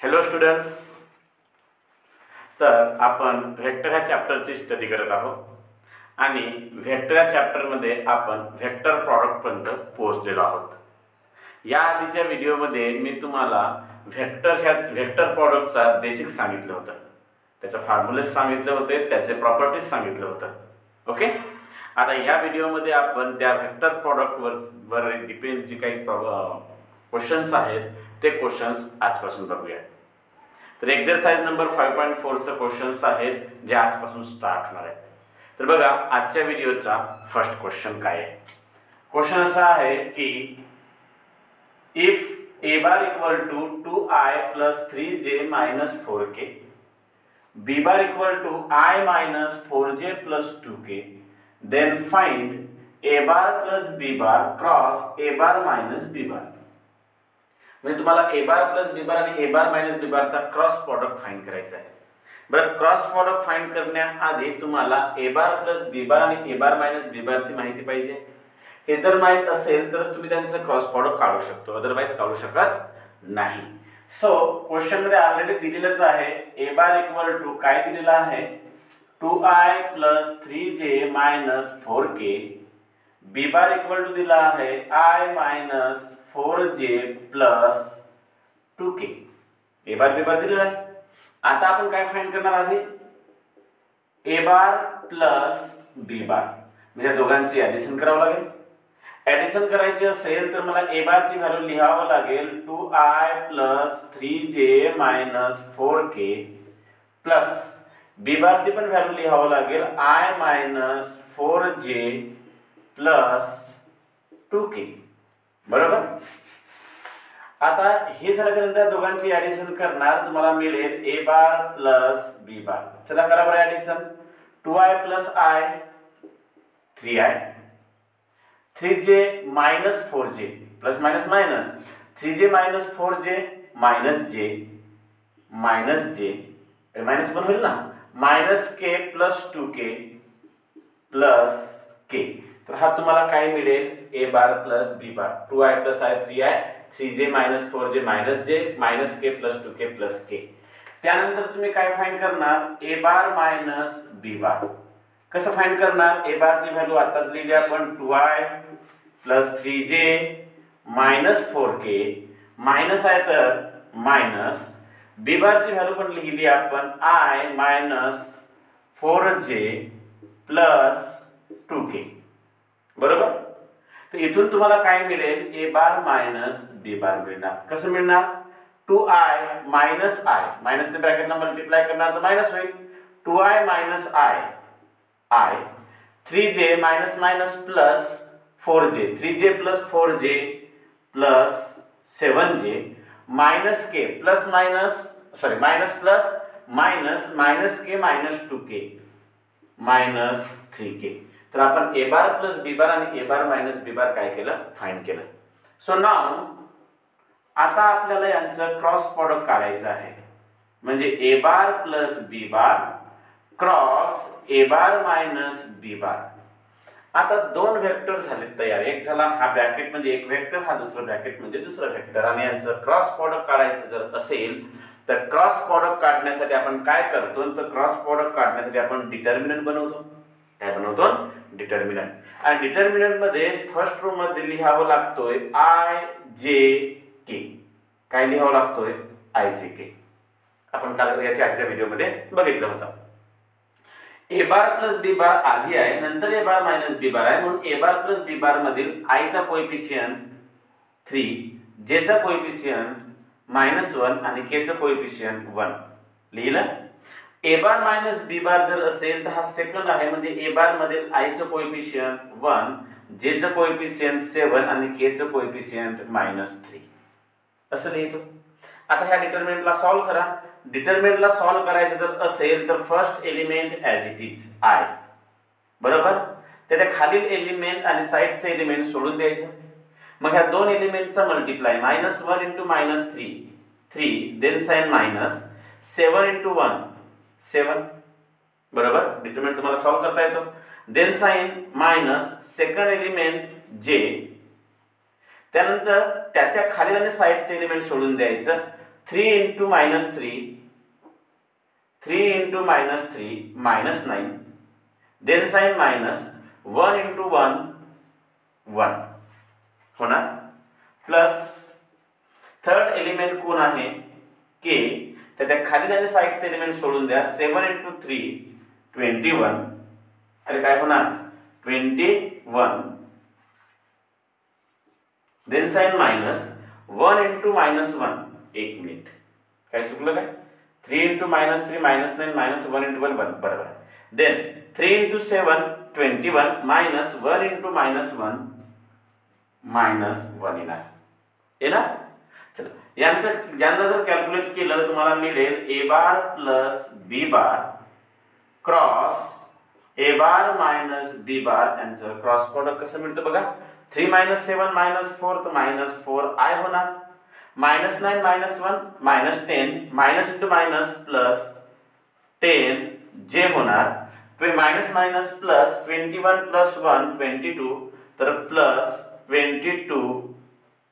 Hello students, तर आपण vector ह्या चॅप्टरची स्टडी करत आहोत आणि व्हेक्टर या चॅप्टरमध्ये आपण व्हेक्टर प्रॉडक्टपर्यंत पोहोचलेलो आहोत। या आधीच्या व्हिडिओमध्ये मी तुम्हाला व्हेक्टर प्रॉडक्टचा बेसिक सांगितलं होतं, त्याचे फॉर्म्युलेज सांगितले होते, त्याचे प्रॉपर्टीज सांगितलं होतं। ओके, आता या व्हिडिओमध्ये आपण त्या व्हेक्टर प्रॉडक्टवर डिपेंड जे काही क्वेश्चन्स आहेत ते क्वेश्चन्स आजपासून बघूया। तर एक्सरसाइज नंबर 5.4 चे क्वेश्चन्स आहेत जे आजपासून स्टार्ट होणार आहेत। तर बघा आजच्या व्हिडिओचा फर्स्ट क्वेश्चन काय आहे। क्वेश्चन असा आहे की if a bar equal to 2i plus 3j minus 4k, b bar equal to I minus 4j plus 2k, then find a bar plus b bar cross a bar minus b bar। म्हणजे तुम्हाला a bar plus b बार आणि a bar minus b बारचा cross product find करायचा आहे। बरं, cross product find करण्याआधी तुम्हाला a bar plus b बार आणि a बार मायनस b बारची माहिती पाहिजे। हे जर माहित असेल तरच तुम्ही त्यांचं क्रॉस प्रॉडक्ट काढू शकतो, अदरवाइज काढू शकत नाही। सो क्वेश्चन मध्ये ऑलरेडी दिलेलंच आहे, a बार इक्वल टू काय दिलेलं आहे 2i plus 3j minus 4k, b bar equal to दिला आहे I minus 4j plus 2k, a bar b bar दिलेला आहे। आता आपण काय फाइंड करणार आधी a bar plus b bar, म्हणजे दोघांची ऍडिशन करावं लागेल। ऍडिशन करायची असेल तर मला a बार ची व्हॅल्यू लिहावं लागेल 2i plus 3j minus 4k plus b बार ची पण व्हॅल्यू लिहावं लागेल I minus 4j plus 2k, बरोबर। आता हे झाल्यानंतर दोघांची ऍडिशन करणार, तुम्हाला मिळेल a बार प्लस b बार। चला करा बरं addition, 2i plus i 3i, 3j minus 4j plus minus minus 3j minus 4j minus j minus पण होईल ना, minus k plus 2k plus k। तर हा तुम्हाला काय मिळेल a bar plus b bar, 2i plus i 3i, 3j minus 4j minus j minus k plus 2k plus k। त्यानंतर तुम्ही काय फाइंड करणार a बार मायनस b बार। कसं फाइंड करणार, a बार ची व्हॅल्यू आताच लिहिली आपण 2i plus 3j minus 4k, minus आहे तर मायनस, b बार ची व्हॅल्यू पण लिहिली आपण I minus 4j plus 2k, बरोबर। तर इथून तुम्हाला काय मिळेल a बार मायनस b बार मिळणार। कसं मिळणार 2i मायनस i, मायनस ने ब्रॅकेटला मल्टिप्लाय करणार तर मायनस होईल, 2i minus i 3j minus minus plus 4j, 3j plus 4j plus 7j minus k plus minus sorry minus plus minus minus k minus 2k minus 3k। तर आपण a bar plus b बार आणि a bar minus b बार काय केलं, find केलं। So now आता आपल्याला यांचं cross product काढायचं आहे, म्हणजे a bar plus b bar cross a bar minus b बार। आता दोन वेक्टर झाले तयार, एक झाला हा ब्रॅकेट म्हणजे एक वेक्टर, हा दुसरा ब्रॅकेट म्हणजे दुसरा वेक्टर, आणि यांचं क्रॉस प्रॉडक्ट काढायचं जर असेल तर क्रॉस प्रॉडक्ट काढण्यासाठी आपण काय करतो, तर क्रॉस प्रॉडक्ट काढण्यासाठी आपण डिटर्मिनंट बनवतो। काय बनवतो, डिटर्मिनंट। आणि डिटर्मिनंट मध्ये फर्स्ट रो मध्ये लिहावं लागतोय I J K, काय लिहावं लागतोय I J K। आपण काल याच्या आधीच्या व्हिडिओ मध्ये बघितलं होतं। a बार प्लस b बार आधी आहे, नंतर a बार मायनस b बार आहे, म्हणून a बार प्लस b बार मधील I चा कोएफिशियंट 3, j चा कोएफिशियंट -1 आणि k चा कोएफिशियंट 1 लिहिलं। a बार मायनस b बार जर असेल तर हा सेकंड आहे, म्हणजे a बार मधील I चा कोएफिशियंट 1, j चा कोएफिशियंट 7 आणि k चा कोएफिशियंट -3 असं लिहितो। आता ह्या डिटरमिनंटला सॉल्व करा। डिटरमिनंटला सॉल्व करायचं जर असेल तर first element as it is I, बरोबर। त्याच्या खालील एलिमेंट आणि साइडचे एलिमेंट सोडून द्यायचं। मग ह्या दोन एलिमेंटचा multiply -1 into -3 then sign minus 7 into 1 7, बरोबर। डिटरमिनंट तुम्हाला सॉल्व करता येतो। Then sign minus second element j, त्यानंतर त्याच्या खालील आणि साइडचे एलिमेंट सोडून द्यायचं, 3 into -3, 3 into -3 -9, then sign minus 1 into 1 1 होणार प्लस थर्ड एलिमेंट कोण आहे के, त्याच्या खाली आणि साइडचे एलिमेंट सोडून द्या. 7 into 3 21, अरे काय होणार 21, then sign minus 1 into -1. एक मिनिट काय चुकलं काय, 3 into -3 -9 minus 1 into 1 1 बरोबर. then 3 into 7 21 minus 1 into -1 -1 येणार. चला यांना जर कॅल्क्युलेट केलं तुम्हाला मिळेल a bar plus b bar cross a bar minus b बार यांचं क्रॉस प्रोडक्ट कसं मिळतं बघा. 3 - 7 - 4 तर -4i होणार. -9 -1 -10 माइनस इंटू माइनस प्लस 10 जे होणार. माइनस माइनस प्लस 21 प्लस 1 22 तर प्लस 22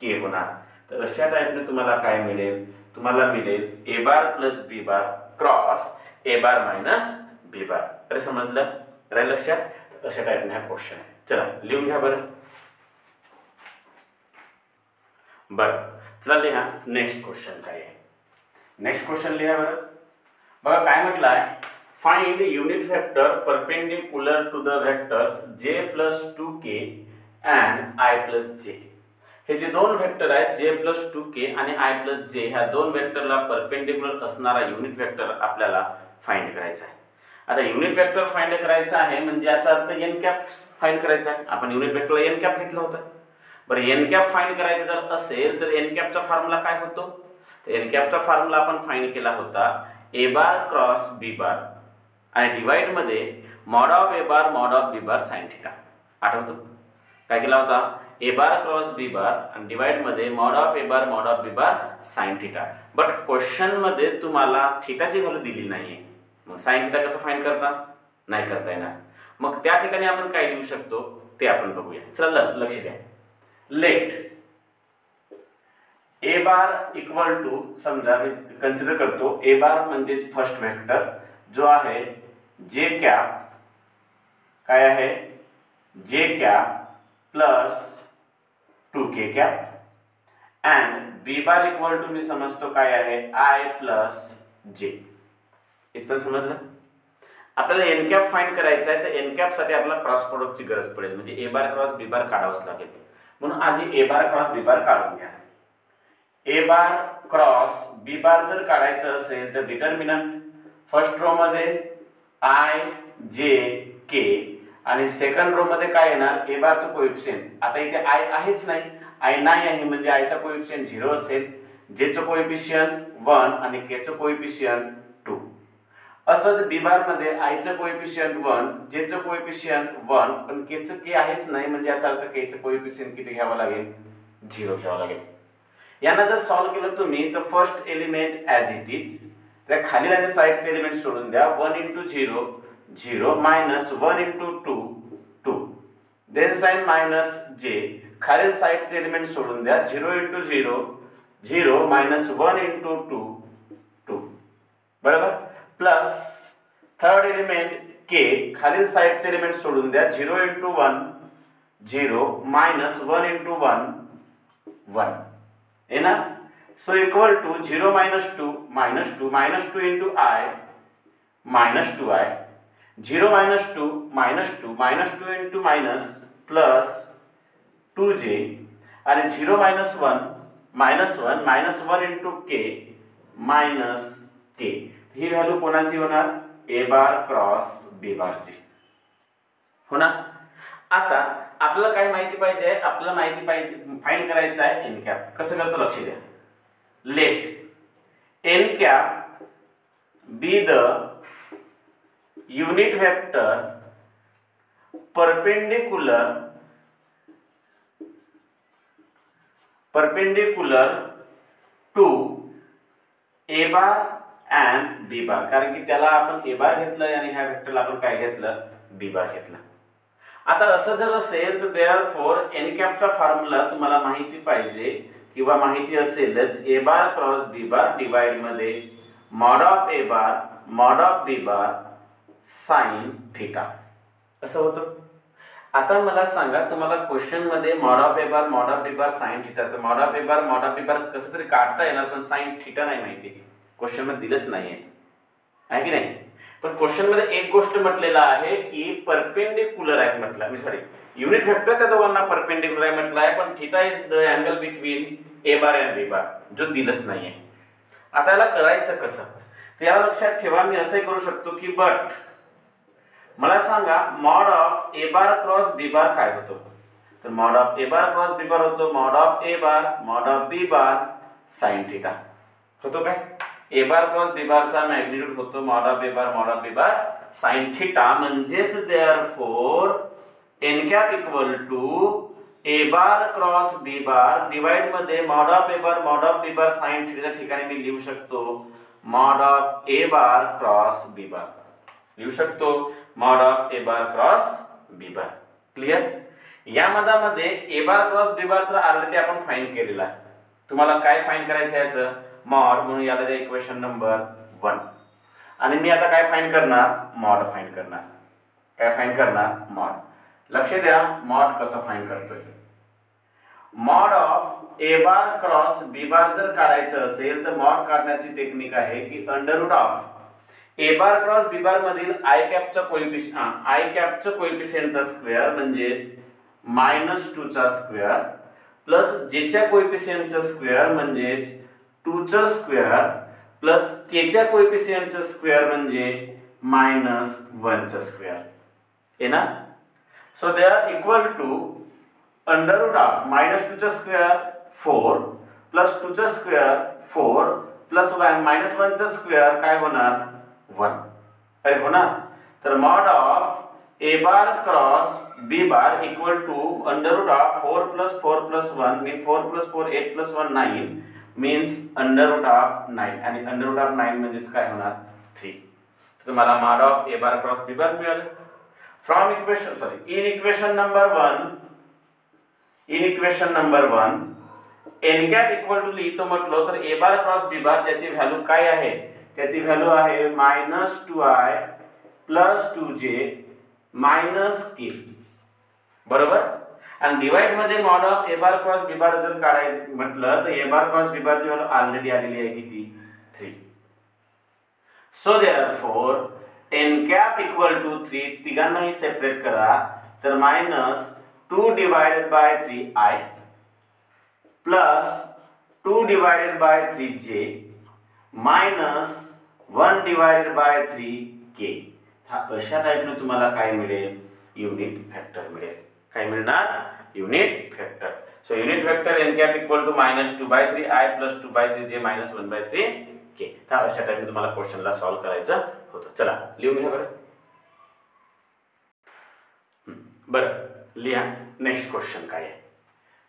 के होणार. तर अशा टाइपने तुम्हाला काय मिळेल, तुम्हाला मिळेल a bar plus b bar cross a bar minus b बार. अरे समजलं, राहील लक्षात. अशा टाइपने हा क्वेश्चन आहे. चला लिहून घ्या बरं. बरं चला लिहा नेक्स्ट क्वेश्चन काय आहे. नेक्स्ट क्वेश्चन लिहा बरं. बघा काय म्हटलं आहे, find unit vector perpendicular to the vectors j plus 2k and i plus j. हे जे दोन वेक्टर आहेत j प्लस 2k आणि i प्लस j, ह्या दोन वेक्टरला परपेंडिकुलर असणारा युनिट वेक्टर आपल्याला फाइंड करायचा आहे. आता युनिट वेक्टर फाइंड करायचा आहे म्हणजे याचा अर्थ n कॅप फाइंड करायचा आहे. आपण युनिट वेक्टरला n कॅप घेतला होता. बरं n कॅप फाइंड करायचं जर असेल तर n कॅपचा फॉर्म्युला काय होतो, तर n कॅपचा फॉर्म्युला आपण फाइंड केला होता a बार क्रॉस b बार आणि डिवाइड मध्ये mod of a bar mod of b bar sin theta. आठवतो काय केला होता, a बार क्रॉस b बार आणि डिवाइड मध्ये mod of a bar mod of b bar sin theta. But question मध्ये तुम्हाला थीटाची व्हॅल्यू दिली नाहीये, मग sin थीटा कसं फाइंड करता, नाही करता येणार. मग त्या ठिकाणी आपण काय लिहू शकतो ते आपण बघूया. चला लक्ष द्या. Let a bar equal to, समजा मी कन्सिडर करतो a बार म्हणजे फर्स्ट वेक्टर जो आहे j कॅप, काय आहे j cap plus 2k cap and b bar equal to मी समजतो काय आहे i प्लस j. इथं समजलं. आपल्याला n कॅप फाइंड करायचा आहे तर n कॅप साठी आपल्याला क्रॉस प्रोडक्टची गरज पडेल, म्हणजे a बार क्रॉस b बार काढावंच लागेल. म्हणून आधी a बार क्रॉस b बार काढून घ्या. a बार क्रॉस b बार जर काढायचं असेल तर डिटर्मिनंट फर्स्ट रो मध्ये i j k आणि सेकंड रो मध्ये काय येणार a बारचं कोएफिशिएंट. आता इथे i आहेच नाही, i नाही आहे म्हणजे i चा कोएफिशिएंट 0 असेल, j चं कोएफिशिएंट 1 आणि k चं कोएफिशिएंट 2. असंच b बार मध्ये i चं कोएफिशिएंट 1, j चं कोएफिशिएंट 1 पण k चं k आहेच नाही म्हणजे याचा अर्थ k चं कोएफिशिएंट किती घ्यावं लागेल, 0 घ्यावं लागेल. यांना जर सॉल्व केलं तुम्ही तर first element as it is, त्या खाली आणि साइडचे एलिमेंट सोडून द्या. 1 into 0 0 minus 1 into 2 2, then sign minus j, खालील साइडचे एलिमेंट सोडून द्या. 0 into 0 0 minus 1 into 2 2 बरोबर, प्लस थर्ड एलिमेंट k, खालील साइडचे एलिमेंट सोडून द्या. 0 into 1 0 minus 1 into 1 1 येणार. So equal to 0 minus 2 minus 2 minus 2 into I minus 2I, 0 minus 2 minus 2 minus 2 into minus plus 2j आणि 0 minus 1 minus 1 minus 1 into k minus k. ही value कोणाची होणार, a bar cross b बारची होणार. आता आपल्याला काय माहिती पाहिजे, आपल्याला माहिती पाहिजे फाइंड करायचं आहे n कॅप. कसं करतो लक्ष द्या. Let n cap be the unit vector perpendicular to a bar and b bar. कारण की त्याला आपण a बार घेतलं आणि ह्या वेक्टरला आपण काय घेतलं, b बार घेतलं. आता असं जर असेल तर देअरफॉर n कॅपचा फॉर्म्युला तुम्हाला माहिती पाहिजे किंवा माहिती असेलच A bar cross B bar divide मध्ये mod of A bar mod of B bar sine theta असं होतं. आता मला सांगा तुम्हाला क्वेश्चन मध्ये mod of A bar mod of B bar sine theta, तर mod of A bar mod of B bar कसं तरी काढता येणार, पण साइन थिटा नाही माहिती, क्वेश्चन मध्ये दिलंच नाहीये, आहे की नाही. पण क्वेश्चन मध्ये एक गोष्ट म्हटलेला आहे की परपेंडिक्युलर आहे म्हटलं, मी सॉरी युनिट वेक्टर त्या दोघांना परपेंडिक्युलर आहे म्हटलं आहे, पण theta is the angle between A bar and B bar, जो दिलंच नाहीये. आता याला करायचं कसं, तर याला लक्षात ठेवा, मी असंही करू शकतो की बट मला सांगा mod of A bar cross B bar काय होतो, तर mod of A bar cross B bar होतो mod of A bar mod of B bar sine theta होतो काय. ए बार क्रॉस बी बारचा मॅग्निट्यूड होतो mod of A bar mod of B bar sine theta, म्हणजेच therefore N cap equal to A bar cross B bar divide मध्ये mod of A bar mod of B bar sine थिटाच्या ठिकाणी मी लिहू शकतो mod of A bar cross B bar, लिहू शकतो mod of A bar cross B bar. Clear. या मध्ये ए बार क्रॉस बी बार तर ऑलरेडी आपण फाइंड केलेला आहे, तुम्हाला काय फाइंड करायचं आहे याचं मॉड, म्हणून याला द्या इक्वेशन नंबर 1. आणि मी आता काय फाइंड करणार मॉड फाइंड करणार, काय फाइंड करणार मॉड. लक्ष द्या मॉड कसं फाइंड करतोय. Mod of A bar cross B bar जर काढायचं असेल तर मॉड काढण्याची टेक्निक आहे की under root of A bar cross B bar मधील आय कॅपचा कोएफिशिएंटचा स्क्वेअर म्हणजेच -2 चा स्क्वेअर प्लस जे च्या कोएफिशिएंटचा स्क्वेअर म्हणजेच 2 चा स्क्वेअर प्लस के च्या कोएफिशिएंटचा स्क्वेअर म्हणजे -1 चा स्क्वेअर आहे ना. So they are equal to under root of -2 चा स्क्वेअर 4 प्लस 2 चा स्क्वेअर 4 प्लस -1 चा स्क्वेअर काय होणार 1 अरे हो ना. तर mod of A bar cross B bar equal to under root of 4 + 4 + 1 mean 4 + 4 8 + 1 9 means under root of 9 आणि अंडर रूट ऑफ 9 म्हणजेच काय होणार 3. तर तुम्हाला mod of A bar cross B bar मिळालं. From equation in equation number 1 N cap equal to लिहितो म्हटलो तर ए बार क्रॉस बी बार त्याची व्हॅल्यू काय आहे, त्याची व्हॅल्यू आहे -2i + 2j - k बरोबर. आणि डिवाइड मध्ये mod of A bar cross B bar जर काढायचं म्हटलं तर ए बार क्रॉस बी बार ची व्हॅल्यू ऑलरेडी आलेली आहे किती 3. So therefore N cap equal to 3 तिघांनाही सेपरेट करा तर -2 डिवाइडेड बाय 3i प्लस 2 divided by 3j -1 divided by 3k. हा अशा टाइपने तुम्हाला काय मिळेल युनिट वेक्टर मिळेल. काय मिळणार unit vector. So unit vector n cap equal to -2/3i + 2/3j -1/3k. तर अशा टाइपने तुम्हाला क्वेश्चनला सॉल्व करायचं होतं. चला लिहून घ्या बरं लिहा. नेक्स्ट क्वेश्चन काय आहे.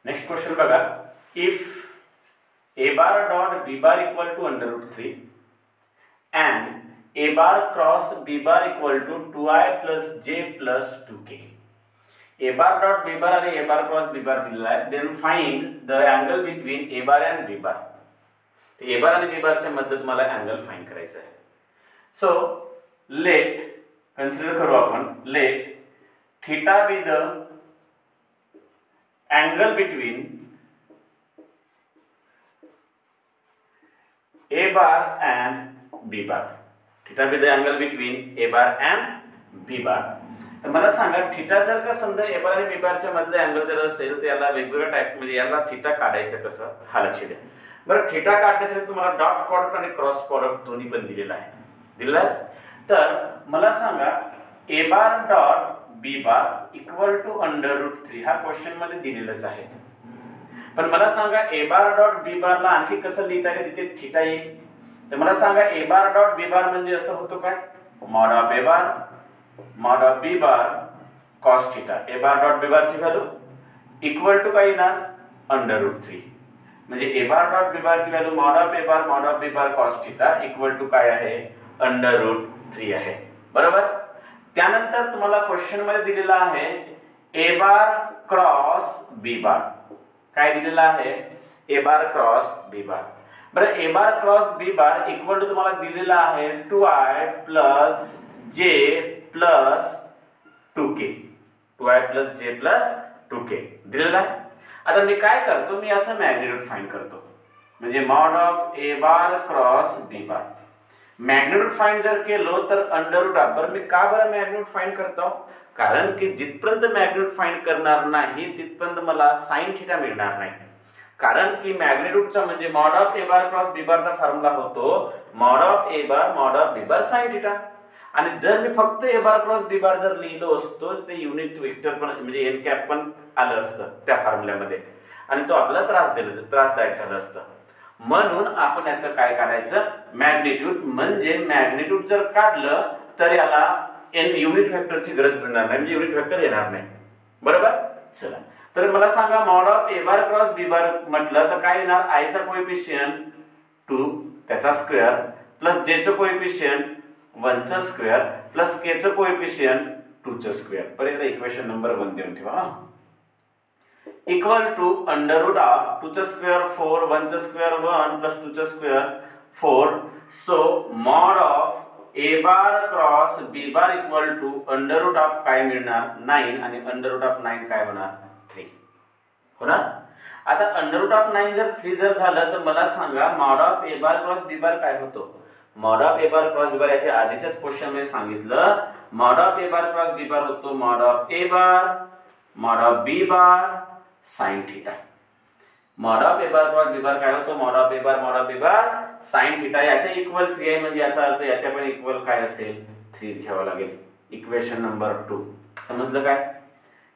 नेक्स्ट क्वेश्चन बघा. If a bar dot b bar equal to √3 and a bar cross b bar equal to 2i plus j plus 2k. a bar dot b bar आणि a bar cross b bar दिलेला आहे. then find the angle between a bar and b bar. तर a bar आणि b bar च्या मध्ये तुम्हाला angle find करायचा आहे. सो लेट कन्सिडर करू आपण let theta be the angle between a bar and b bar. Theta be the angle between a bar and b bar. तर मला सांगा थीटा जर का समजा a bar आणि b bar च्या मधले अँगल जर असेल तर याला वेगवेगळ्या टाइप म्हणजे याला थीटा काढायचं कसं हा लक्ष द्या. बरं थीटा काढण्यासाठी तुम्हाला डॉट प्रॉडक्ट आणि क्रॉस प्रॉडक्ट दोन्ही पण दिलेला आहे. दिलेला आहे. तर मला सांगा a bar dot b bar equal to √3 हा क्वेश्चन मध्ये दिलेलाच आहे. पण मला सांगा ए बार डॉट बी बार ला आणखी कसं लिहिता येईल तिथे थीटा येईल. तर मला सांगा ए बार डॉट बी बार म्हणजे असं होतो काय mod of A bar mod of B bar cos theta. A bar dot B bar ची व्हॅल्यू इक्वल टू काय येणार √3 म्हणजे ए बार डॉट बी बार ची value mod of A bar mod of B bar cos theta equal to काय आहे √3 आहे. बरोबर. त्यानंतर तुम्हाला क्वेश्चन मध्ये दिलेला आहे A bar cross B bar. काय दिलेला आहे A bar cross B bar. बरं, A bar cross B bar equal to तुम्हाला दिलेला आहे 2i प्लस जे प्लस 2k. 2i प्लस जे प्लस 2k दिलेला आहे. आता मी काय करतो, मी याचा मॅग्निट्यूड फाइंड करतो. म्हणजे mod of A bar cross B bar. Magnitude find जर केलो तर अंडर रूट ऑफ. बरं, मी का बरं मॅग्निट्यूड फाइंड करतो, कारण की जिथपर्यंत मॅग्निट्यूड फाइंड करणार नाही तिथपर्यंत मला साइन थीटा मिळणार नाही. कारण की मॅग्निट्यूडचा म्हणजे mod of A bar cross B बारचा फॉर्म्युला होतो mod of A bar mod of B bar sine theta. आणि जर मी फक्त ए बार क्रॉस बी बार जर लिहिलो असतो ते युनिट वेक्टर पण म्हणजे एन कॅप पण आलं असतं त्या फॉर्म्युल्यामध्ये आणि तो आपल्याला त्रासदायक झालं असतं. म्हणून आपण याचं काय काढायचं, मॅग्निट्यूड. म्हणजे मॅग्निट्यूड जर काढलं तर याला एन युनिट वेक्टरची गरज पडणार नाही, म्हणजे युनिट वेक्टर येणार नाही. बरोबर. चला, तर मला सांगा mod of A bar cross B bar म्हटलं तर काय येणार, आय चा कोएफिशियंट 2 त्याचा स्क्वेअर प्लस जे चा कोएफिशियंट 1 चा स्क्वेअर प्लस के चा कोएफिशियंट 2 चा स्क्वेअर. पर्यंत इक्वेशन नंबर 1 देऊन ठेवा. Equal to under root of 2 चा स्क्वेअर 4 1 चा स्क्वेअर 1 प्लस 2 चा square 4. So mod of A bar cross B bar equal to under root of काय मिळणार 9 आणि अंडर रूट ऑफ 9 काय होणार 3 होणार. आता अंडर रूट ऑफ 9 जर 3 जर झालं तर मला सांगा mod of A bar cross B bar काय होतो. Mod of A bar cross B bar याच्या आधीच्याच क्वेश्चन मध्ये सांगितलं mod of A bar cross B bar होतो mod of A bar mod of B bar sine theta. Mod of A bar cross B bar काय होतो mod of A bar mod of B bar sine theta. याच्या equal 3 आहे म्हणजे याचा अर्थ याच्या पण इक्वल काय असेल 3 घ्यावं लागेल. इक्वेशन नंबर 2 समजलं काय.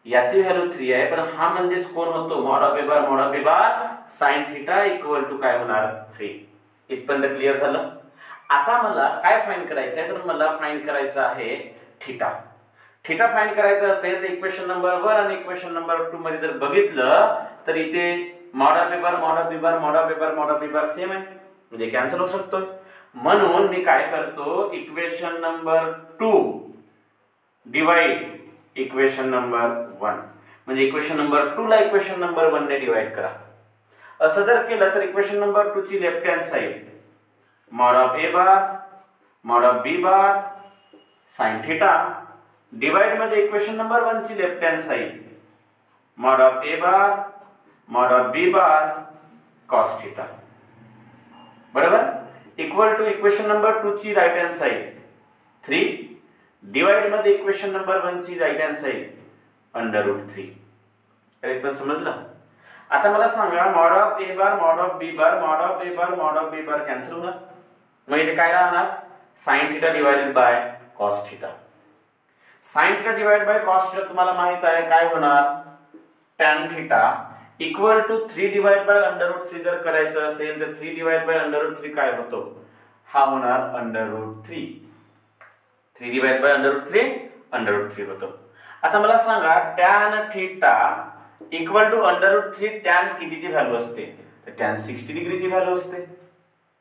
याची व्हॅल्यू 3 आहे पण हा म्हणजेच कोण होतो mod of A bar sine theta equal to काय होणार 3. इथपर्यंत क्लिअर झालं. आता मला काय फाइंड करायचं आहे तर मला फाइंड करायचं आहे थीटा. थीटा फाइंड करायचं असेल तर इक्वेशन नंबर 1 आणि इक्वेशन नंबर 2 मध्ये जर बघितलं तर इथे mod of A bar mod of B bar mod of A bar mod of B bar same आहे म्हणजे कॅन्सल होऊ शकतो. म्हणून मी काय करतो equation number 2 divide equation number 1. म्हणजे इक्वेशन नंबर 2 ला इक्वेशन नंबर 1 ने डिवाइड करा. असं जर केलं तर इक्वेशन नंबर 2 ची left hand side mod of A bar mod of B bar sine theta divide मध्ये इक्वेशन नंबर 1 ची left hand side mod of A bar mod of B bar cos theta. बरोबर. Equal to equation number 2 ची right hand side 3 divide मध्ये equation number 1 ची right hand side under root 3. एक पण समजलं. आता मला सांगा mod of A bar mod of B bar mod of A bar mod of B bar cancel होणार. मग इथे काय राहणार sine theta divided by cos theta. Sine theta divide by cos theta तुम्हाला माहित आहे काय होणार tan theta equal to 3 divide by under root 3 जर करायचं असेल तर 3 डिवाइड बाय अंडर रूट 3 काय होतो हा होणार under root 3. 3 divide by under root 3 under root 3 होतो. आता मला सांगा tan theta equal to under root 3 tan कितीची व्हॅल्यू असते तर tan 60 डिग्रीची व्हॅल्यू असते.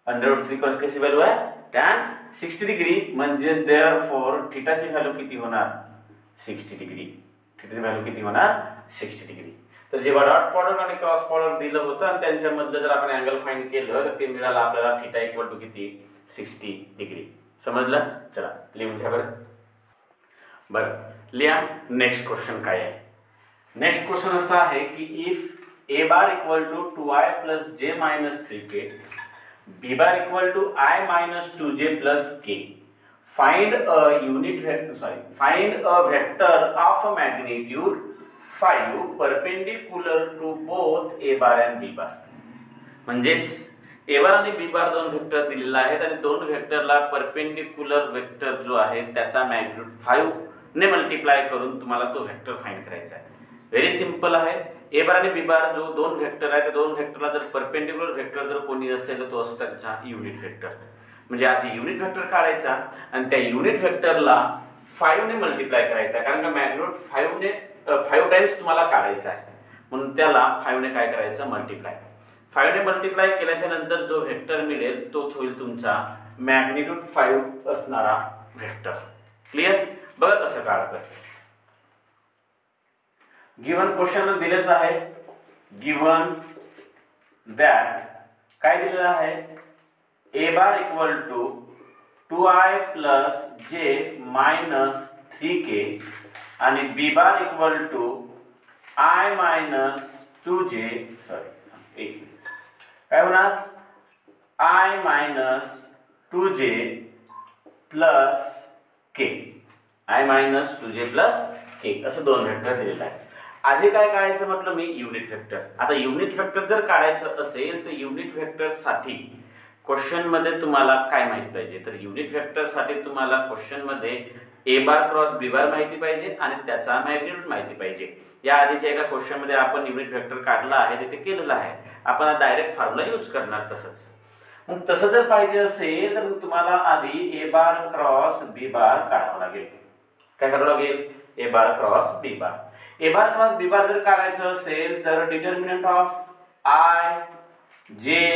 अंडर रूट 3 कशी व्हॅल्यू आहे tan 60 डिग्री म्हणजेच देअरफॉर थीटाची व्हॅल्यू किती होणार 60 डिग्री. थीटाची व्हॅल्यू किती होणार 60 डिग्री. तर जेव्हा डॉट प्रॉडक्ट आणि क्रॉस प्रॉडक्ट दिलं होतं आणि त्यांच्यामधलं जर आपण अँगल फाइंड केलं तर ते मिळालं आपल्याला थीटा इक्वल टू किती 60 डिग्री. समजलं. चला लिहून घ्या बरं. बरं लिहा. नेक्स्ट क्वेश्चन काय आहे. नेक्स्ट क्वेश्चन असा आहे की if A bar equal to 2i plus J minus 3k B bar equal to i minus 2j plus k find a vector of a magnitude 5 perpendicular to both a bar and b bar. म्हणजेच a बार आणि b बार दोन vector दिलेला आहेत आणि दोन वेक्टरला perpendicular vector जो आहे त्याचा मॅग्निट्यूड 5 ने मल्टिप्लाय करून तुम्हाला तो वेक्टर फाइंड करायचा आहे. व्हेरी सिंपल आहे. ए बार आणि बी बार जो दोन वेक्टर आहे त्या दोन वेक्टरला जर परपेंडिक्युलर वेक्टर जर कोणी असेल तर तो असतो त्याचा युनिट वेक्टर. म्हणजे आधी युनिट वेक्टर काढायचा आणि त्या युनिट वेक्टरला 5 ने मल्टिप्लाय करायचा कारण का मॅग्निट्यूड 5 टाइम्स तुम्हाला काढायचा आहे म्हणून त्याला 5 ने काय करायचं मल्टिप्लाय. 5 ने मल्टिप्लाय केल्याच्या नंतर जो वेक्टर मिळेल तोच होईल तुमचा मॅग्निट्यूड 5 असणारा वेक्टर. क्लियर. बघा कसं काढतोय. गिवन क्वेश्चन दिलेच आहे. गिवन दॅट काय दिलेलं आहे A bar equal to 2i plus J minus 3k आणि B bar equal to i minus 2j sorry एक काय होणार i minus 2j plus k i minus 2j plus k असं दोन वेक्टर दिलेलं आहे. आधी काय काढायचं म्हटलं मी युनिट वेक्टर. आता युनिट वेक्टर जर काढायचं असेल तर युनिट वेक्टर साठी क्वेश्चन मध्ये तुम्हाला काय माहिती पाहिजे तर युनिट वेक्टर साठी तुम्हाला क्वेश्चन मध्ये ए बार क्रॉस बी बार माहिती पाहिजे आणि त्याचा मॅग्निट्यूड माहिती पाहिजे. या आधीच्या एका क्वेश्चन मध्ये आपण युनिट वेक्टर काढला आहे तिथे केलेलं आहे. आपण डायरेक्ट फॉर्म्युला यूज करणार तसंच. मग तसं जर पाहिजे असेल तर तुम्हाला आधी ए बार क्रॉस बी बार काढावं लागेल. काय करावं लागेल ए bar cross B bar. A bar cross B bar जर काढायचं असेल तर determinant of I J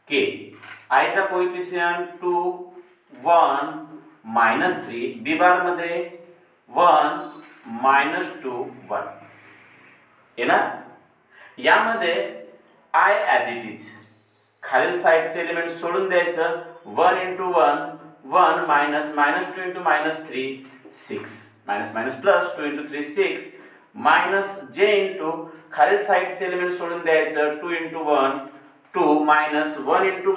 K I चा कोएफिशियंट 2 1 -3 बी बार मध्ये 1 -2 1 आहे ना. यामध्ये आय ॲज इट इज खालील साइडचे एलिमेंट सोडून द्यायचं 1 × 1 1 -2 × -3 6 minus plus 2 × 3 6 minus j into खालील साइडचे एलिमेंट सोडून द्यायचं 2 × 1 2 माइनस 1 ×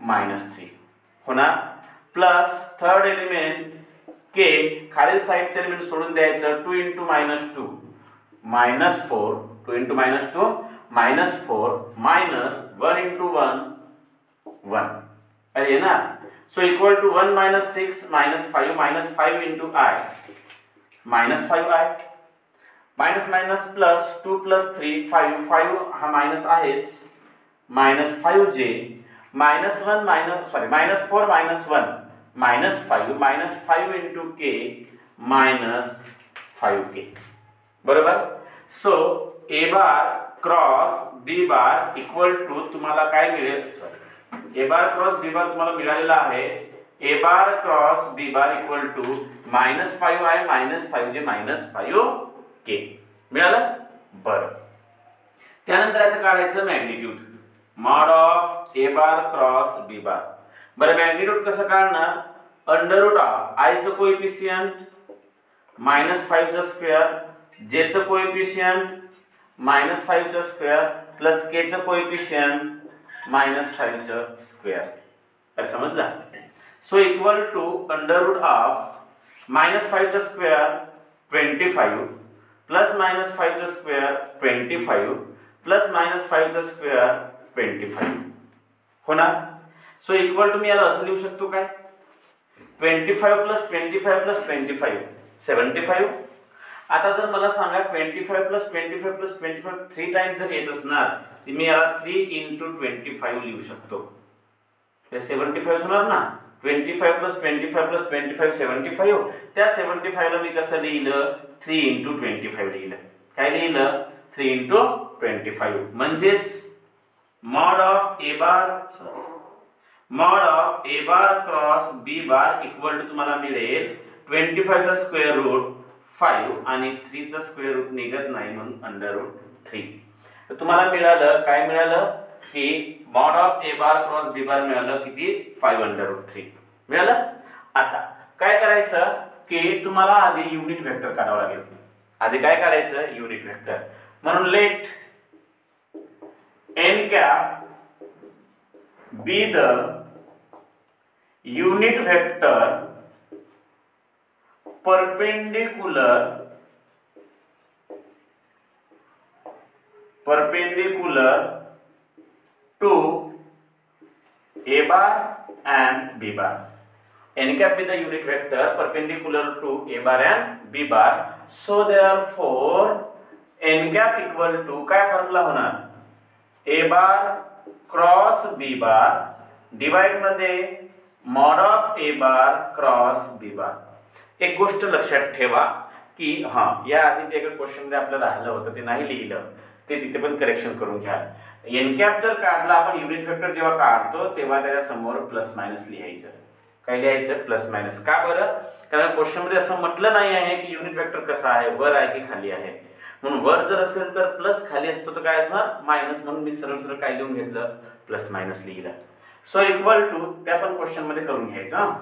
-3 होणार प्लस थर्ड एलिमेंट k खालील साइडचे एलिमेंट सोडून द्यायचं 2 × -2 -4 2 × -2 -4 माइनस 1 × 1 1 अरे ना. So equal to 1 minus 6 minus 5 minus 5 into I minus 5I minus plus 2 plus 3 5 हा minus आहेच minus 5j minus 1 minus 4 minus 1 minus 5 into k minus 5k बरोबर. So a bar cross b bar equal to तुम्हाला काय मिळेल ए bar cross B बार तुम्हाला मिळालेला आहे A bar cross B bar equal to -5i -5j -5k मिळालं. बरं त्यानंतर याचं काढायचं magnitude mod of A bar cross B bar. बरं मॅग्निट्यूड कसं काढणार अंडर रूट ऑफ आय चं कोएफिशियंट -5 चा स्क्वेअर जे चं कोएफिशियंट -5 चा स्क्वेअर प्लस के चं कोएफिशियंट -5 चा स्क्वेअर काय समजला. So equal to under root of -5 चा स्क्वेअर 25 प्लस -5 चा स्क्वेअर 25 प्लस -5 चा स्क्वेअर 25 होणार. सो इक्वल टू मी याला असं लिहू शकतो काय 25 प्लस 25 प्लस 25 75. आता जर मला सांगा 25 प्लस 25 प्लस 25 3 टाइम्स जर येत असणार तर मी याला 3 × 25 लिहू शकतो. हे 75 होणार ना. 25 प्लस 25 प्लस 25 75. त्या 75 ला मी कसं लिहिलं 3 × 25 लिहिलं. काय लिहिलं 3 × 25 म्हणजेच mod of A bar cross B bar equal to तुम्हाला मिळेल 25 चा स्क्वेअर रूट 5 आणि 3 चा स्क्वेअर रूट निघत नाही म्हणून अंडर रूट 3. तर तुम्हाला मिळालं काय मिळालं की mod of A bar cross B bar मिळालं किती 5 अंडर रूट 3 मिळालं. आता काय करायचं की तुम्हाला आधी युनिट वेक्टर काढावं लागेल. आधी काय काढायचं युनिट वेक्टर. म्हणून let n cap B the unit vector perpendicular to a bar and b bar. n cap be the unit vector perpendicular to a bar and b bar. So therefore n cap equal to काय formula होणार a bar cross b bar divide मध्ये mod of a bar cross b bar. एक गोष्ट लक्षात ठेवा की या आधीच्या एका क्वेश्चन मध्ये आपल्याला राहिलं होतं ते नाही लिहिलं ते तिथे पण करेक्शन करून घ्या. एन कॅप जर काढला आपण युनिट वेक्टर जेव्हा काढतो तेव्हा त्याच्या समोर प्लस मायनस लिहायचं. काय लिहायचं प्लस मायनस. का बरं कारण क्वेश्चन मध्ये असं म्हटलं नाही आहे की युनिट वेक्टर कसा आहे वर आहे की खाली आहे. म्हणून वर जर असेल तर प्लस, खाली असतो तर काय असणार मायनस, म्हणून मी सरळ सरळ काय लिहून घेतलं प्लस मायनस लिहिलं. सो इक्वल टू त्या पण क्वेश्चन मध्ये करून घ्यायचं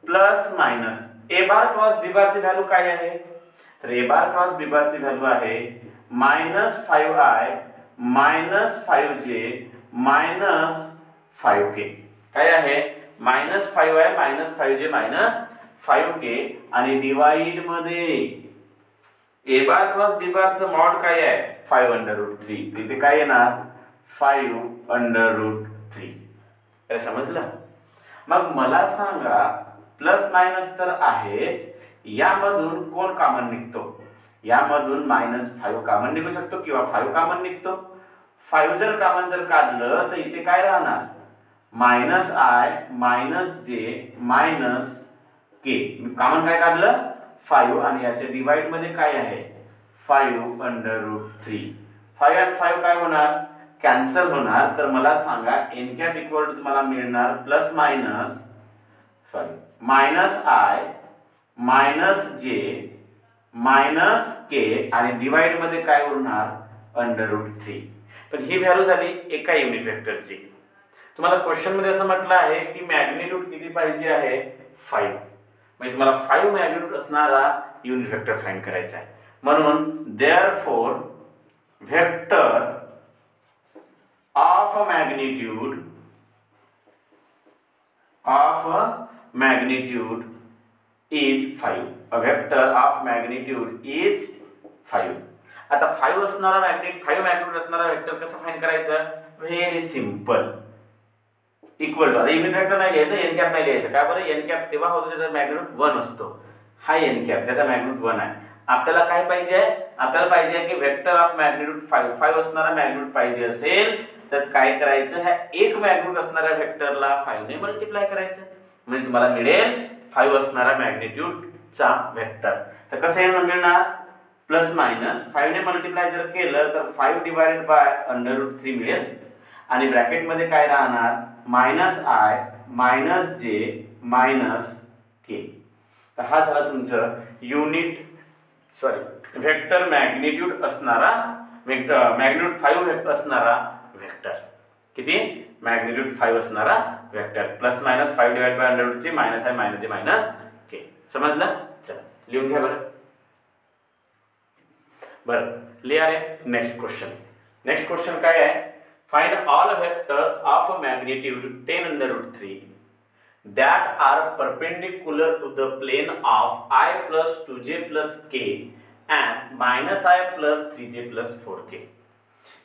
प्लस मायनस ए बार क्रॉस बी बार ची व्हॅल्यू काय आहे, तर ए बार क्रॉस बी बार ची व्हॅल्यू आहे -5i -5j -5k. काय आहे -5i -5j -5k आणि डिवाइड मध्ये ए बार क्रॉस बी बार चं मॉड काय आहे 5√3. इथे काय येणार 5√3. काय समजलं? मग मला सांगा प्लस मायनस तर आहेच, यामधून कोण कॉमन निघतो, यामधून -5 कॉमन निघू शकतो किंवा 5 कॉमन निघतो. 5 जर कॉमन जर काढलं तर इथे काय राहणार -i -j -k. कॉमन काय काढलं 5 आणि याच्या डिवाइड मध्ये काय आहे 5√3. 5 आणि 5 काय होणार कॅन्सल होणार. तर मला सांगा n कॅप इक्वल टू तुम्हाला मिळणार plus minus -i -j -k आणि डिवाइड मध्ये काय उरणार √3. पण ही व्हॅल्यू झाली एका युनिट वेक्टरची. तुम्हाला क्वेश्चन मध्ये असं म्हटलं आहे की मॅग्निट्यूड किती पाहिजे आहे 5. म्हणजे तुम्हाला 5 मॅग्निट्यूड असणारा युनिट वेक्टर फाइंड करायचा आहे. म्हणून therefore vector of magnitude is 5. A vector of magnitude is 5. आता 5 असणारा मॅग्निट्यूड असणारा वेक्टर कसं फाइंड करायचं, व्हेरी सिंपल. इक्वल टू, आता युनिट वेक्टर नाही लिहायचं, एन कॅप नाही लिहायचं. काय बरं एन कॅप तेव्हा होतो त्याचा मॅग्निट्यूड 1 असतो. हा एन कॅप त्याचा मॅग्निट्यूड 1 आहे. आपल्याला काय पाहिजे आहे, आपल्याला पाहिजे आहे की वेक्टर ऑफ मॅग्निट्यूड 5 असणारा मॅग्निट्यूड पाहिजे असेल तर काय करायचं, ह्या एक मॅग्निट्यूड असणाऱ्या वेक्टरला 5 ने मल्टिप्लाय करायचं, म्हणजे तुम्हाला मिळेल 5 असणारा मॅग्निट्यूड चा वेक्टर. तर कसं हे मिळणार प्लस मायनस 5 ने मल्टिप्लाय जर केलं तर 5 डिवाइडेड बाय √3 मिळेल आणि ब्रॅकेट मध्ये काय राहणार -i -j -k. तर हा झाला तुमचं वेक्टर मॅग्निट्यूड असणारा मॅग्निट्यूड 5 असणारा वेक्टर. किती मॅग्निट्यूड 5 असणारा vector plus minus 5 divide by √3 -i -j -k. समजलं? चला लिहून घ्या बरं लिहा रे. नेक्स्ट क्वेश्चन काय आहे, find all vectors of magnitude 10√3 that are perpendicular to the plane of I plus 2j plus k and minus I plus 3j plus 4k.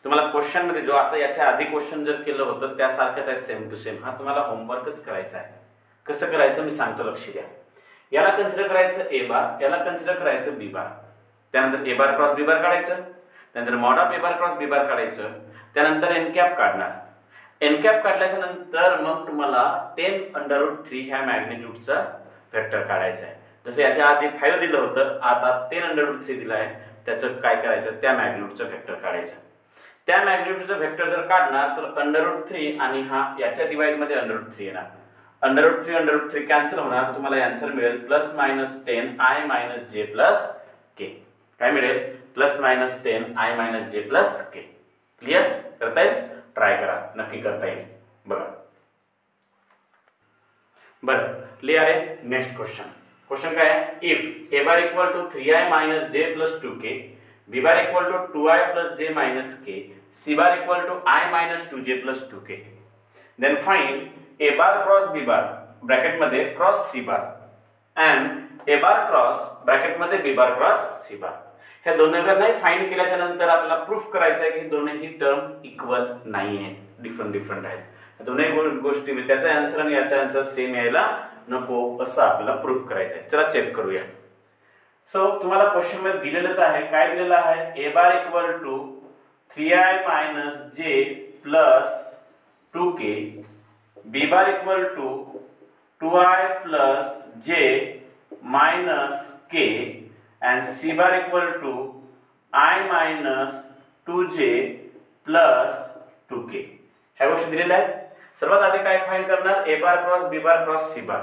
तुम्हाला question मध्ये जो आता याच्या आधी क्वेश्चन जर केलं होतं त्यासारखंच आहे, सेम टू सेम. हा तुम्हाला होमवर्कच करायचा आहे. कसं करायचं मी सांगतो, लक्ष द्या. याला कन्सिडर करायचं ए बार, याला कन्सिडर करायचं बी बार. त्यानंतर ए बार क्रॉस बी बार काढायचं, त्यानंतर mod of A bar cross B bar काढायचं, त्यानंतर एन कॅप काढणार. एन कॅप काढल्याच्या नंतर मग तुम्हाला 10√3 ह्या मॅग्निट्यूडचा वेक्टर काढायचा आहे. जसं याच्या आधी 5 दिलं होतं, आता 10√3 दिलं आहे, त्याचं काय करायचं त्या मॅग्निट्यूडचं वेक्टर काढायचं. त्या मॅग्निट्यूडचं वेक्टर जर काढणार तर √3 आणि हा याच्या डिवाइड मध्ये √3 येणार. √3 कॅन्सल होणार, तुम्हाला आन्सर मिळेल plus minus 10i - j k. काय मिळेल +10i - j k. क्लियर? करता येईल? ट्राय करा, नक्की करता येईल. बरं लिहा रे. नेक्स्ट क्वेश्चन काय आहे, if A bar equal to 3i - j + 2k, b bar equal to 2i + j - k, c bar equal to i - 2j + 2k, then find A bar cross B bar bracket मध्ये cross C bar and A bar cross bracket मध्ये B bar cross C बार. ह्या दोन्हींना find केल्याच्या नंतर आपल्याला proof करायचं आहे की दोन्ही टर्म इक्वल नाही आहे, डिफरंट आहेत. दोन्ही गोष्टी त्याचा आन्सर आणि याचा आन्सर सेम यायला नको असं आपल्याला प्रूफ करायचं आहे. चला चेक करूया. सो तुम्हाला क्वेश्चन मध्ये दिलेलंच आहे, काय दिलेलं आहे, A bar equal to 3i - j + 2k, B bar equal to 2i + j - k and c bar equal to i - 2j plus 2k. ह्या गोष्टी दिलेल्या आहेत. सर्वात आधी काय फाइंड करणार, A bar cross B bar cross C bar.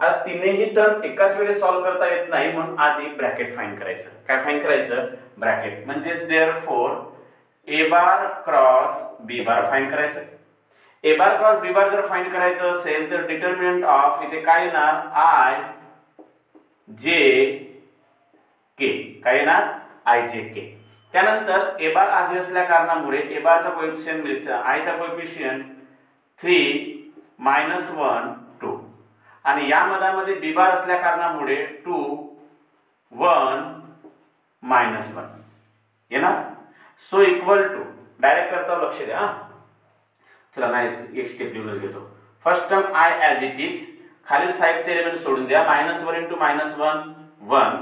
आता तिन्ही टर्म एकाच वेळी सॉल्व्ह करता येत नाही, म्हणून आधी ब्रॅकेट फाइंड करायचं. काय फाइंड करायचं? ब्रॅकेट. म्हणजेच देअरफॉर ए बार क्रॉस बी बार फाइंड करायचं. ए बार क्रॉस बी बार जर फाइंड करायचं असेल तर डिटर्मिनंट ऑफ इथे काय येणार? आय जे के. काय येणार? आय जे के. त्यानंतर ए बार आधी असल्या कारणामुळे ए बारचा कोएफिशियंट मिळतं, आय चा कोएफिशियंट 3 -1 2 आणि या मधामध्ये बी बार असल्या कारणामुळे 2 1 -1 येणार. सो इक्वल टू डायरेक्ट करता लक्ष द्या. चला नाही एक स्टेप लिहूनच घेतो. First term I as it is, खालील साइडचे एलिमेंट सोडून द्या. -1 * -1 1,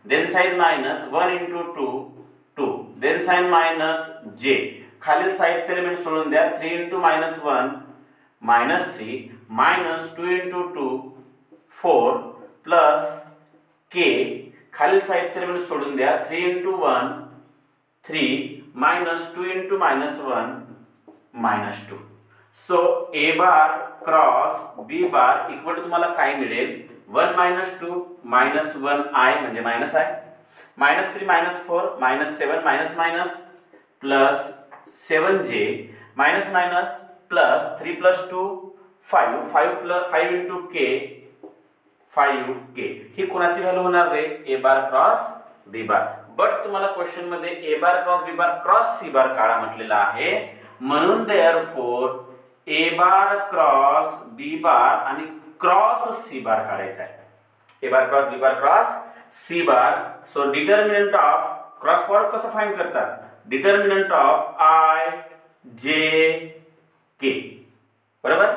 then side -1 * 2 2, then sign minus J, खालील साइडचे एलिमेंट सोडून द्या. 3 * -1 -3, -2 * 2 4 प्लस के, खालील साइडचे एलिमेंट सोडून द्या. 3 * 1 3, -2 * -1 -2. So A bar cross B bar equal to तुम्हाला काय मिळेल? 1 - 2 -1 आय म्हणजे मायनस आय, -3 -4 -7 प्लस 7 जे, प्लस 3 + 2 5, 5 * के 5 के. ही कोणाची व्हॅल्यू होणार रे? A bar cross B bar. But तुम्हाला क्वेश्चन मध्ये A bar cross B bar cross C bar काढा म्हटलेला आहे, म्हणून देअरफॉर ए बार क्रॉस बी बार आणि क्रॉस सी बार काढायचा आहे. A bar cross B bar cross C bar. So determinant of cross product कसं फाइंड करतात? Determinant of I J K. बरोबर.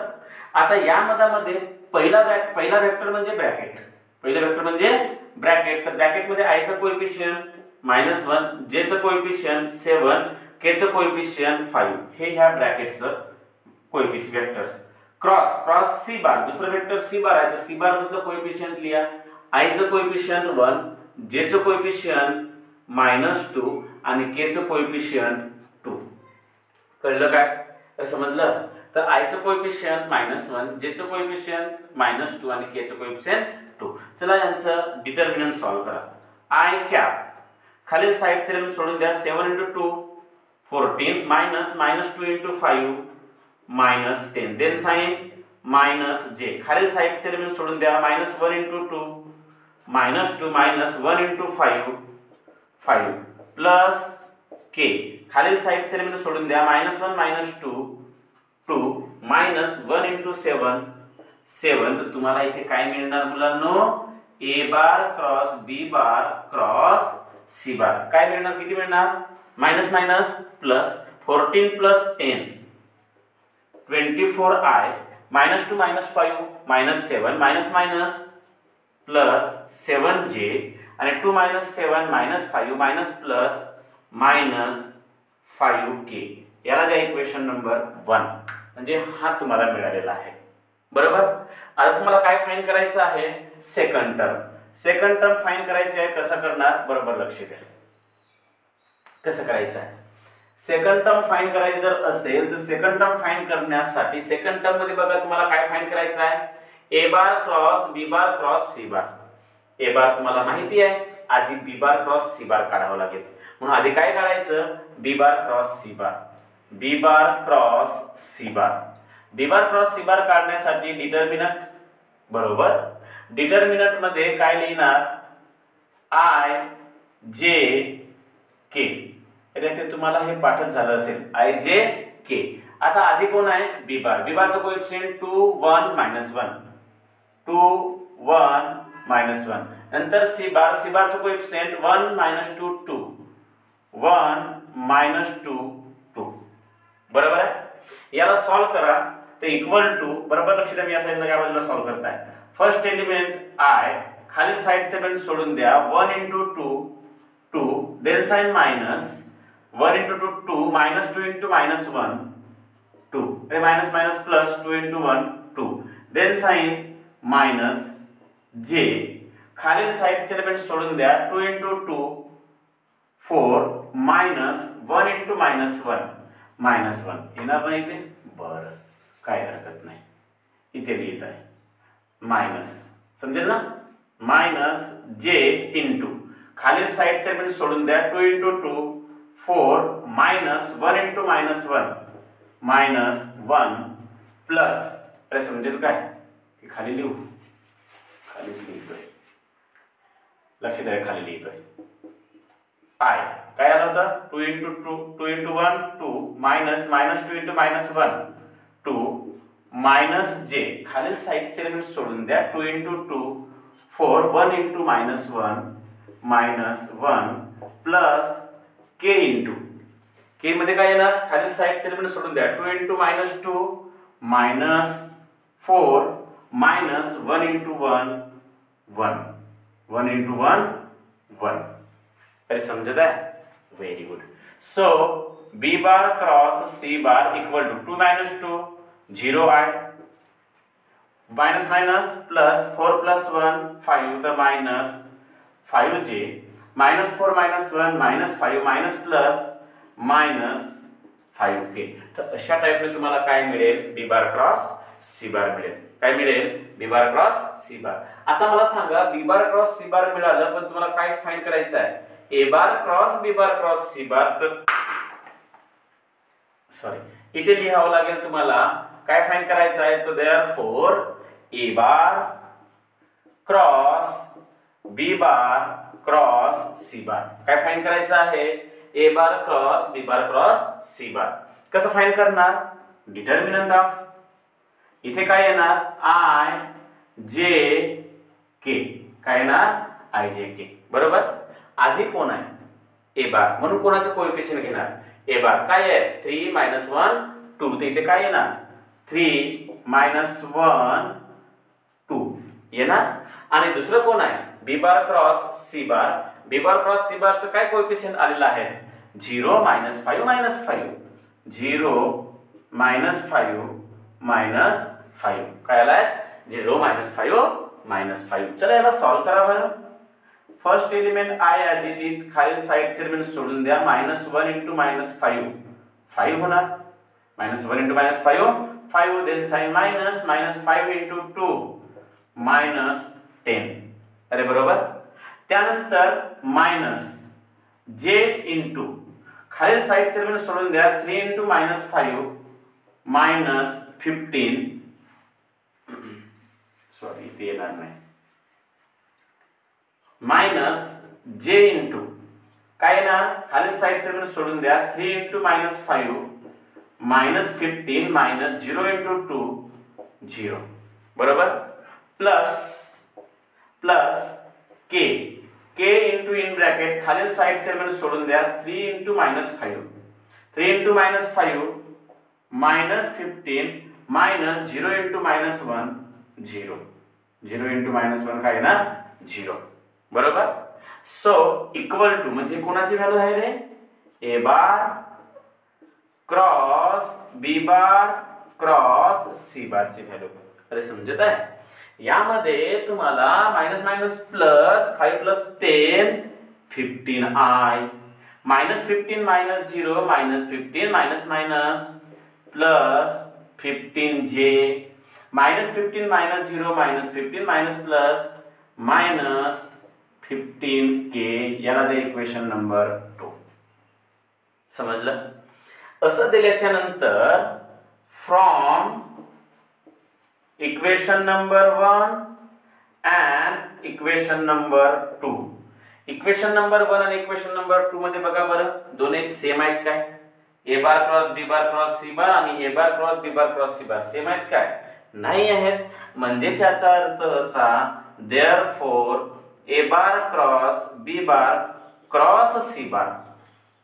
आता या मधामध्ये पहिला वेक्टर म्हणजे ब्रॅकेट. पहिला वेक्टर म्हणजे ब्रॅकेट. तर ब्रॅकेट मध्ये आय चा कोएफिशियंट -1, जे चा कोएफिशियंट 7, के चा कोएफिशियंट 5. हे ह्या ब्रॅकेटचं कोएफिशियंट वेक्टर्स. क्रॉस सी बार, दुसरा वेक्टर सी बार आहे तर सी बार मधलं कोएफिशियंट लिहा. आय चं कोएफिशियंट 1, जे चं कोएफिशियंट -2 आणि के चं कोएफिशियंट 2. कळलं काय? समजलं? तर आय चं कोएफिशियंट -1, जे चं कोएफिशियंट -2 आणि के चं कोएफिशियंट 2. चला यांचं डिटर्मिनंट सॉल्व्ह करा. आय कॅप, खालील साइडचे एलिमेंट सोडून द्या. 7 * 2 14, -2 * 5 -10, देन साइन माइनस जे, खालील साइडचे एलिमेंट सोडून द्या. -1 * 2 -2 -1 * 5 5 प्लस के, खालील साइडचे एलिमेंट सोडून द्या. -1 - 2 2 -1 * 7 7. तर तुम्हाला इथे काय मिळणार मुलांनो? A bar cross B bar cross C bar. काय मिळणार? किती मिळणार? मायनस प्लस 14 + 10 24 आय, -2 - 5 -7 प्लस 7 जे आणि 2 - 7 -5 प्लस -5 के. याला द्या इक्वेशन नंबर 1. म्हणजे हा तुम्हाला मिळालेला आहे. बरोबर. आता तुम्हाला काय फाइंड करायचं आहे? Second term. Second term find करायची आहे. कसं करणार? बरोबर लक्ष द्या. कसं करायचं आहे? सेकंड टर्म फाइंड करायची जर असेल तर सेकंड टर्म फाइंड करण्यासाठी सेकंड टर्म मध्ये बघा तुम्हाला काय फाइंड करायचं आहे? A bar cross B bar cross C bar. A bar तुम्हाला माहिती आहे, आधी बी बार क्रॉस सी बार काढावं लागेल. म्हणून आधी काय काढायचं? बी बार क्रॉस सी बार. बी बार क्रॉस सी बार. बी बार क्रॉस सी बार काढण्यासाठी डिटर्मिनंट. बरोबर. डिटर्मिनंट मध्ये काय लिहिणार? आय जे के. इथे तुम्हाला हे पाठच झालं असेल. आय जे के. आता आधी कोण आहे? B bar. बी बारचं कोएफिशियंट 2 1 -1 2 1 -1. नंतर सी बार. सी बारचं कोएफिशियंट 1 - 2 2 1 - 2 2. बरोबर आहे. याला सॉल्व करा तर इक्वल टू, बरोबर लक्ष द्या मी या साइडला काय बाजूला सॉल्व करताय. फर्स्ट एलिमेंट आय, खालील साइडचे एलिमेंट सोडून द्या. 1 * 2 2, then sign minus 1 * 2 2 -2 * -1 2, minus plus 2 * 1 2, then sign minus J, खालील साइडचे एलिमेंट सोडून द्या. 2 * 2 4 -1 * -1 येणार नाही इथे. बरं, काय हरकत नाही. इथे लिहित आहे मायनस. समजेल ना, मायनस जे इंटू खालील साईडचे एलिमेंट सोडून द्या, 2 into 2 4 minus 1 into minus 1 minus 1 plus, अरे समजेल काय की खाली लिहू, खालीच लिहितोय, लक्ष द्या खाली लिहितोय, आय काय आलं होतं 2 into 2 into 1 2 minus minus 2 into minus 1 2 minus J खालील साईडचे एलिमेंट सोडून द्या, 2 into 2 4 1 into minus 1 minus 1 plus K into K मध्ये काय येणार, खालील साईडचे एलिमेंट सोडून द्या, 2 into minus 2 minus 4 minus 1 into 1 1 1 into 1 1, अरे समझत है, very good. So B bar cross C bar equal to 2 minus 2 0 आए, माइनस माइनस प्लस 4 प्लस 1 5 तो minus 5j minus 4 minus 1 minus 5 minus plus minus 5k। तर अशा टाइपने तुम्हाला काय मिळेल, बी बार क्रॉस सी बार मिळेल, काय मिळेल, बी बार क्रॉस सी बार। आता मला सांगा बी बार क्रॉस सी बार मिळालं, पण तुम्हाला काय फाइंड करायचं आहे, A bar cross B bar cross C bar. तर सॉरी इथे लिहावं लागेल तुम्हाला, काय फाइंड करायचं आहे, तो therefore A bar cross B bar cross C bar, काय फाइंड करायचं आहे, A bar cross B bar cross C bar. कसं फाइंड करणार, डिटर्मिनंट ऑफ, इथे काय येणार, आय जे के, काय येणार, आय जे के, बरोबर। आधी कोण आहे, ए बार, म्हणून कोणाचे कोएफिशिएंट घेणार, ए बार काय आहे 3 मायनस 1 2, तर इथे काय येणार 3 मायनस 1 2 येणार। आणि दुसरं कोण आहे, बी बार क्रॉस सी बार, बी बार क्रॉस सी बारचं काय कोएफिशिएंट आलेलं आहे 0 मायनस 5 मायनस 5 0 मायनस 5 मायनस 5, काय आलाय 0 मायनस 5 मायनस 5। चला याला सॉल्व करा बरं। First element I as it is, खालील साइडचे एलिमेंट सोडून द्या, मायनस 1 इंटू मायनस 5 5 होणार, minus 1 into minus 5 5, then sign minus minus 5 into 2 minus 10, अरे बरोबर। त्यानंतर मायनस जे इंटू खालील साइडचे एलिमेंट सोडून द्या, 3 इंटू मायनस 5 मायनस 15 सॉरी इथे येणार नाही, मायनस जे इंटू काय येणार, खालील साइडचे एलिमेंट सोडून द्या, 3 into minus 5 minus 15 minus 0 into 2 0, बरोबर, plus plus K K into in bracket खालील साइडचे एलिमेंट सोडून द्या, 3 into minus 5 3 into minus 5 minus 15 minus 0 into minus 1 0 0 into minus 1 काय येणार 0, बरोबर। सो इक्वल टू म्हणजे कोणाची व्हॅल्यू आहे रे, A bar cross B bar cross C bar ची व्हॅल्यू, अरे समजत आहे। यामध्ये तुम्हाला minus minus plus 5 plus 10 15 I minus 15 minus 0 minus 15 minus minus plus 15 J minus 15 minus 0 minus 15 minus plus minus 15 K, याला दे इक्वेशन नंबर 2, समजलं। असं दिल्याच्या नंतर from equation number 1 and equation number 2, equation number 1 आणि इक्वेशन नंबर 2 मध्ये बघा बरं, दोन्ही सेम आहेत काय, A bar cross B bar cross C bar आणि A bar cross B bar cross C bar same आहेत काय, नाही आहेत। म्हणजे याचा अर्थ असा, therefore A bar cross B bar cross C bar,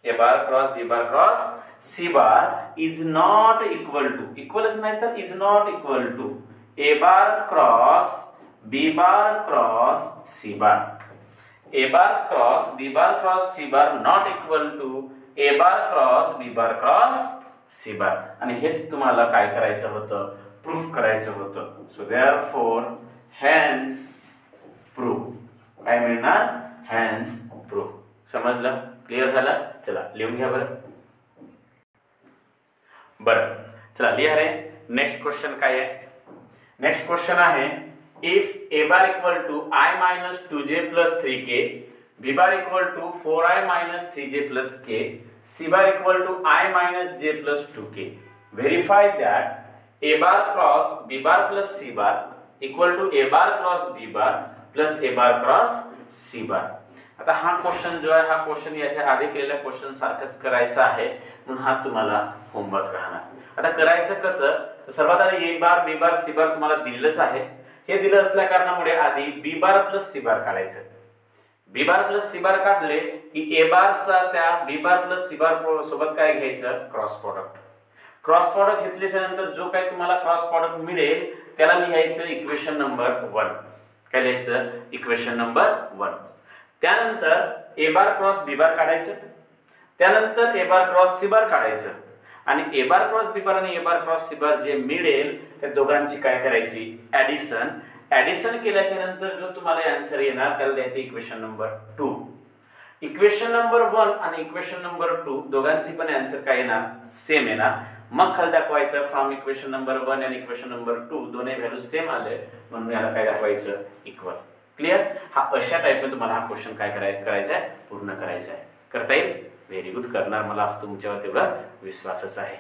A bar cross B bar cross C bar is not equal to, इक्वलच नाही तर is not equal to A bar cross B bar cross C bar, A bar cross B bar cross C bar not equal to A bar cross B bar cross C bar. आणि हेच तुम्हाला काय करायचं होतं, proof करायचं होतं। So therefore hence proof, काय मिळणार, हेन्स प्रूफ, समजलं, क्लिअर झालं। चला लिहून घ्या बरं, बरं चला लिहा रे। नेक्स्ट क्वेश्चन काय आहे, नेक्स्ट क्वेश्चन आहे if a bar equal to I minus 2j plus 3k, b bar equal to 4I minus 3j plus k, c bar equal to I minus j plus 2k. Verify that a bar cross b bar plus c bar equal to a bar cross b bar plus a bar cross c bar. आता हा question जो आहे हा question याच्या आधी केलेल्या question सारखंच करायचा आहे म्हणून हा तुम्हाला होमवर्क राहणार. आता करायचं कसं तर सर्वात आधी ए बार बी बार सी बार तुम्हाला दिलेलंच आहे. हे दिलं असल्या कारणामुळे आधी बी बार प्लस सी बार काढायचं. बी बार प्लस सी बार काढले की ए बारचा त्या बी बार प्लस सी बार सोबत काय घ्यायचं क्रॉस प्रॉडक्ट. क्रॉस प्रॉडक्ट घेतल्याच्या नंतर जो काही तुम्हाला क्रॉस प्रॉडक्ट मिळेल त्याला लिहायचं इक्वेशन नंबर 1. काय लिहायचं इक्वेशन नंबर 1. त्यानंतर ए बार क्रॉस बी बार काढायचं. त्यानंतर ए बार क्रॉस सी बार काढायचं आणि ए बार क्रॉस बी बार आणि ए बार क्रॉस सी बार जे मिळेल त्या दोघांची काय करायची ऍडिशन केल्याच्या नंतर जो तुम्हाला आन्सर येणार त्याला द्यायचं इक्वेशन नंबर 2. इक्वेशन नंबर 1 आणि इक्वेशन नंबर 2 दोघांची पण आन्सर काय येणार सेम येणार. मग खाली दाखवायचं फ्रॉम इक्वेशन नंबर 1 आणि इक्वेशन नंबर 2 दोन्ही व्हॅल्यू सेम आले म्हणून याला काय दाखवायचं इक्वल. क्लियर. हा अशा टाइपने तुम्हाला हा क्वेश्चन काय करायचा आहे पूर्ण करायचा आहे. करता येईल. Very good. करणार मला तुमच्यावर तेवढा विश्वासच आहे.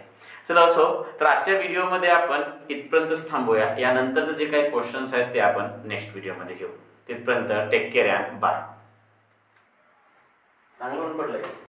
चला असो तर आजच्या व्हिडिओमध्ये आपण इथपर्यंतच थांबूया. यानंतरचे जे काही क्वेश्चन्स आहेत ते आपण नेक्स्ट व्हिडिओमध्ये घेऊ. तिथपर्यंत टेक केअर अँड बाय. चांगलं पडलंय.